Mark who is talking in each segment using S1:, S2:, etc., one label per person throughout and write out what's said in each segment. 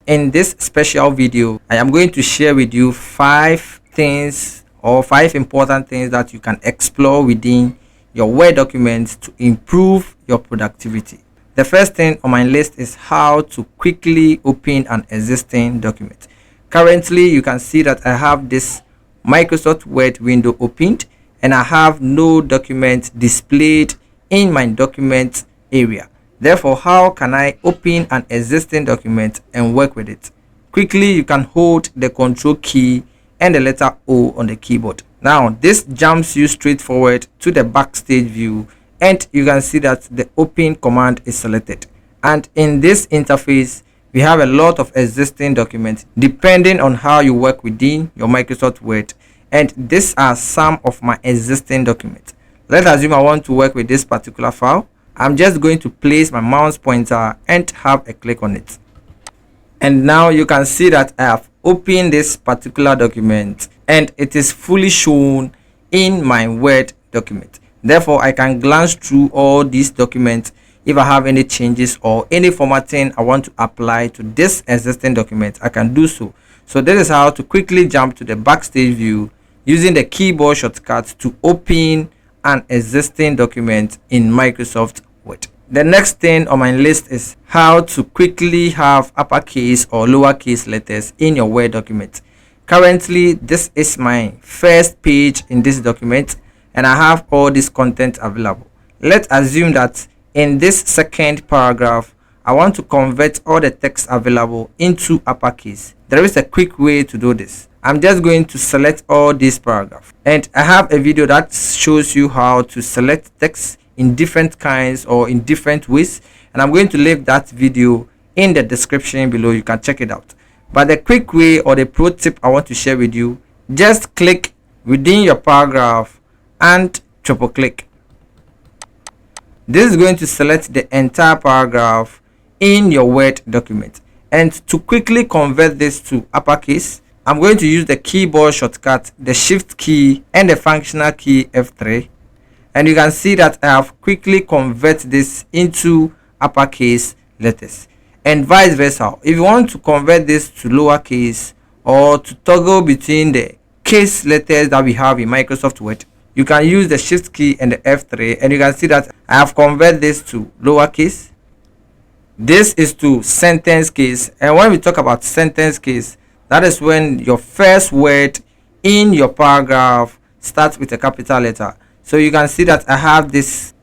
S1: In this special video, I am going to share with you 5 things or 5 important things that you can explore within your Word documents to improve your productivity. The first thing on my list is how to quickly open an existing document. Currently, you can see that I have this Microsoft Word window opened and I have no document displayed in my document area. Therefore, how can I open an existing document and work with it? Quickly, you can hold the Control key and the letter O on the keyboard. Now, this jumps you straight forward to the backstage view, and you can see that the open command is selected. And in this interface, we have a lot of existing documents depending on how you work within your Microsoft Word. And these are some of my existing documents. Let's assume I want to work with this particular file. I'm just going to place my mouse pointer and have a click on it. And now you can see that I have opened this particular document and it is fully shown in my Word document. Therefore, I can glance through all these documents if I have any changes or any formatting I want to apply to this existing document. I can do so. So this is how to quickly jump to the backstage view using the keyboard shortcut to open an existing document in Microsoft Word. The next thing on my list is how to quickly have uppercase or lowercase letters in your Word document. Currently, this is my first page in this document and I have all this content available. Let's assume that in this second paragraph, I want to convert all the text available into uppercase. There is a quick way to do this. I'm just going to select all these paragraphs, and I have a video that shows you how to select text in different kinds or in different ways, and I'm going to leave that video in the description below. You can check it out. But the quick way or the pro tip I want to share with you, just click within your paragraph and triple click. This is going to select the entire paragraph in your Word document. And to quickly convert this to uppercase, I'm going to use the keyboard shortcut, the Shift key and the functional key F3. And you can see that I have quickly converted this into uppercase letters. And vice versa. If you want to convert this to lowercase or to toggle between the case letters that we have in Microsoft Word, you can use the Shift key and the F3. And you can see that I have converted this to lowercase. This is to sentence case. And when we talk about sentence case, that is when your first word in your paragraph starts with a capital letter. So you can see that I have this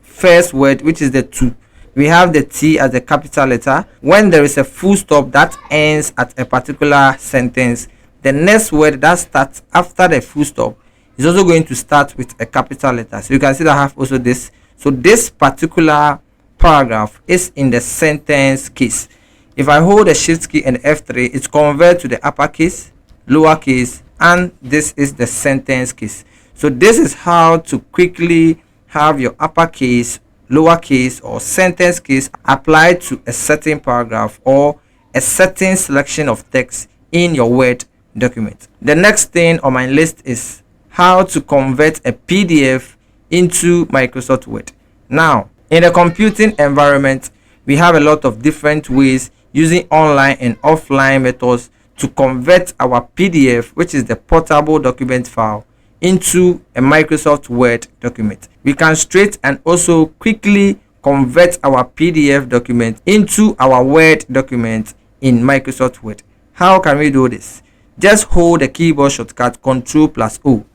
S1: first word, which is the to. We have the T as a capital letter. When there is a full stop that ends at a particular sentence, the next word that starts after the full stop is also going to start with a capital letter. So you can see that I have also this. So this particular paragraph is in the sentence case. If I hold the Shift key and F3, it's converted to the uppercase, lowercase, and this is the sentence case. So this is how to quickly have your uppercase, lowercase, or sentence case applied to a certain paragraph or a certain selection of text in your Word document. The next thing on my list is how to convert a PDF into Microsoft Word. Now, in a computing environment, we have a lot of different ways using online and offline methods to convert our PDF, which is the portable document file, into a Microsoft Word document. We can straight and also quickly convert our PDF document into our Word document in Microsoft Word. How can we do this? Just hold the keyboard shortcut Ctrl+O.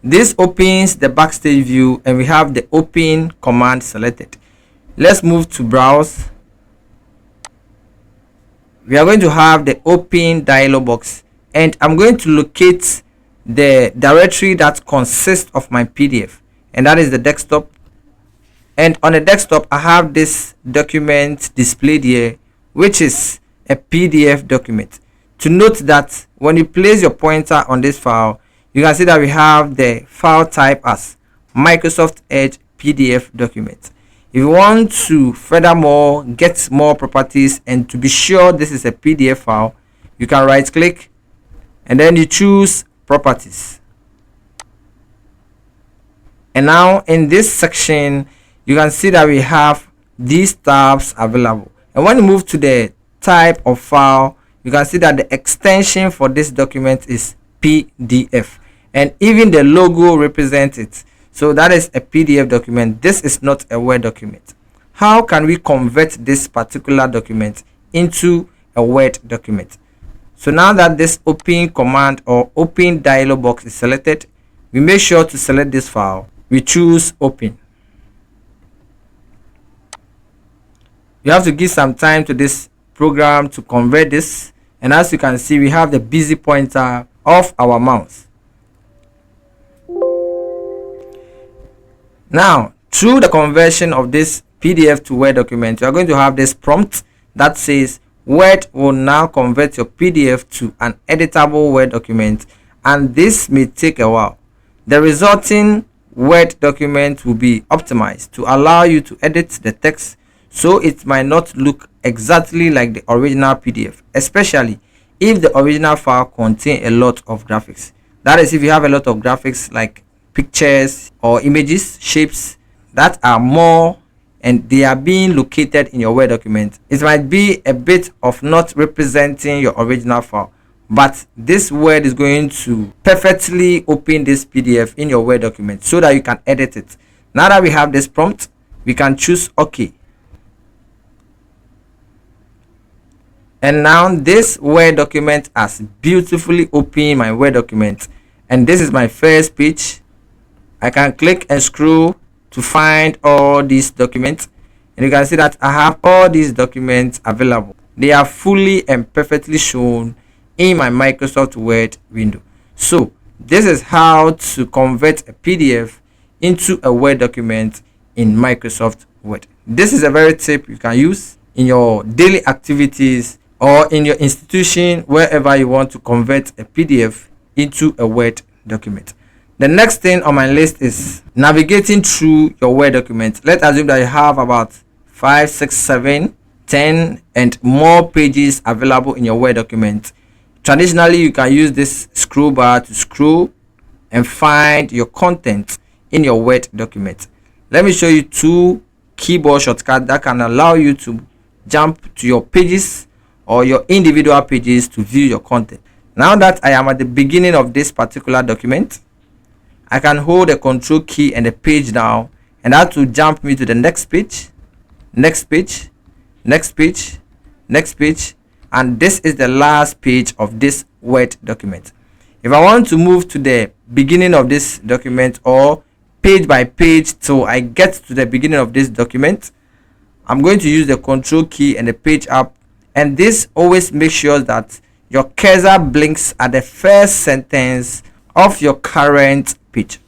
S1: This opens the backstage view and we have the open command selected. Let's move to browse. We are going to have the open dialog box and I'm going to locate the directory that consists of my PDF, and that is the desktop. And on the desktop I have this document displayed here, which is a PDF document. To note that when you place your pointer on this file, you can see that we have the file type as Microsoft Edge PDF document. If you want to furthermore get more properties and to be sure this is a PDF file, you can right click and then you choose properties. And now in this section, you can see that we have these tabs available. And when you move to the type of file, you can see that the extension for this document is PDF, and even the logo represents it. So that is a PDF document. This is not a Word document. How can we convert this particular document into a Word document? So now that this open command or open dialog box is selected, we make sure to select this file. We choose open. You have to give some time to this program to convert this, and as you can see, we have the busy pointer of our mouse. Now, through the conversion of this PDF to Word document, you are going to have this prompt that says Word will now convert your PDF to an editable Word document, and this may take a while. The resulting Word document will be optimized to allow you to edit the text, so it might not look exactly like the original PDF, especially if the original file contains a lot of graphics. That is, if you have a lot of graphics like pictures or images, shapes that are more and they are being located in your Word document, it might be a bit of not representing your original file, but this Word is going to perfectly open this PDF in your Word document so that you can edit it. Now that we have this prompt, we can choose OK. And now this Word document has beautifully opened my Word document, and this is my first page. I can click and scroll to find all these documents, and you can see that I have all these documents available. They are fully and perfectly shown in my Microsoft Word window. So this is how to convert a PDF into a Word document in Microsoft Word. This is a very tip you can use in your daily activities or in your institution, wherever you want to convert a PDF into a Word document. The next thing on my list is navigating through your Word document. Let's assume that you have about 5, 6, 7, 10 and more pages available in your Word document. Traditionally, you can use this scroll bar to scroll and find your content in your Word document. Let me show you 2 keyboard shortcuts that can allow you to jump to your pages or your individual pages to view your content. Now that I am at the beginning of this particular document, I can hold the control key and the page down, and that will jump me to the next page, next page, next page, next page, and this is the last page of this Word document. If I want to move to the beginning of this document or page by page till I get to the beginning of this document, I'm going to use the control key and the page up, and this always makes sure that your cursor blinks at the first sentence of your current page.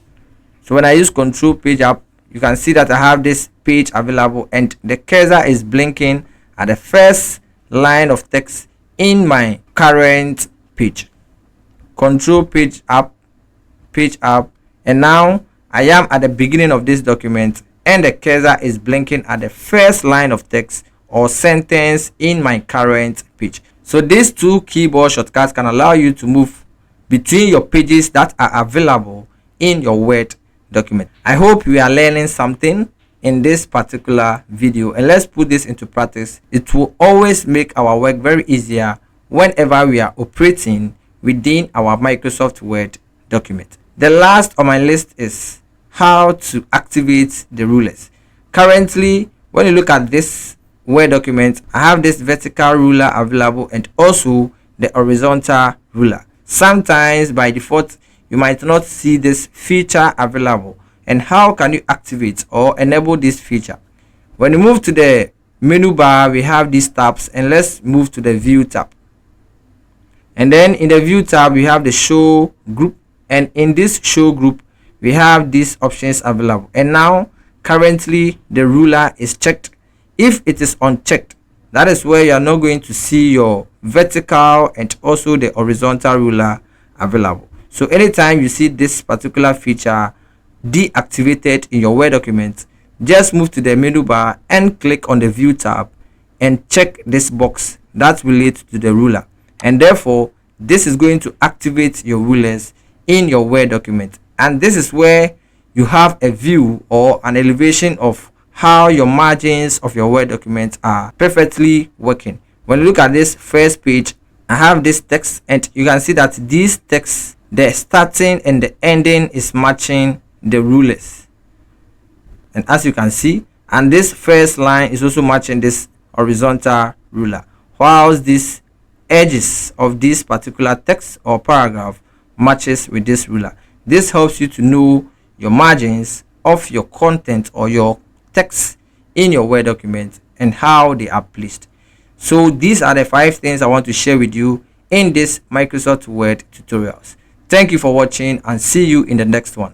S1: So when I use control page up, you can see that I have this page available and the cursor is blinking at the first line of text in my current page. Control page up, and now I am at the beginning of this document and the cursor is blinking at the first line of text or sentence in my current page. So these 2 keyboard shortcuts can allow you to move between your pages that are available in your Word document. I hope you are learning something in this particular video, and let's put this into practice. It will always make our work very easier whenever we are operating within our Microsoft Word document. The last on my list is how to activate the rulers. Currently, when you look at this Word document, I have this vertical ruler available and also the horizontal ruler. Sometimes by default you might not see this feature available. And how can you activate or enable this feature? When you move to the menu bar, we have these tabs, and let's move to the view tab. And then in the view tab we have the show group, and in this show group we have these options available. And now currently the ruler is checked. If it is unchecked, that is where you are not going to see your vertical and also the horizontal ruler available. So anytime you see this particular feature deactivated in your Word document, just move to the menu bar and click on the view tab and check this box that relates to the ruler, and therefore this is going to activate your rulers in your Word document. And this is where you have a view or an elevation of how your margins of your Word document are perfectly working. When you look at this first page, I have this text, and you can see that this text, the starting and the ending is matching the rulers. And as you can see, and this first line is also matching this horizontal ruler, whilst this edges of this particular text or paragraph matches with this ruler. This helps you to know your margins of your content or your text in your Word document and how they are placed. So these are the 5 things I want to share with you in this Microsoft Word tutorials. Thank you for watching, and see you in the next one.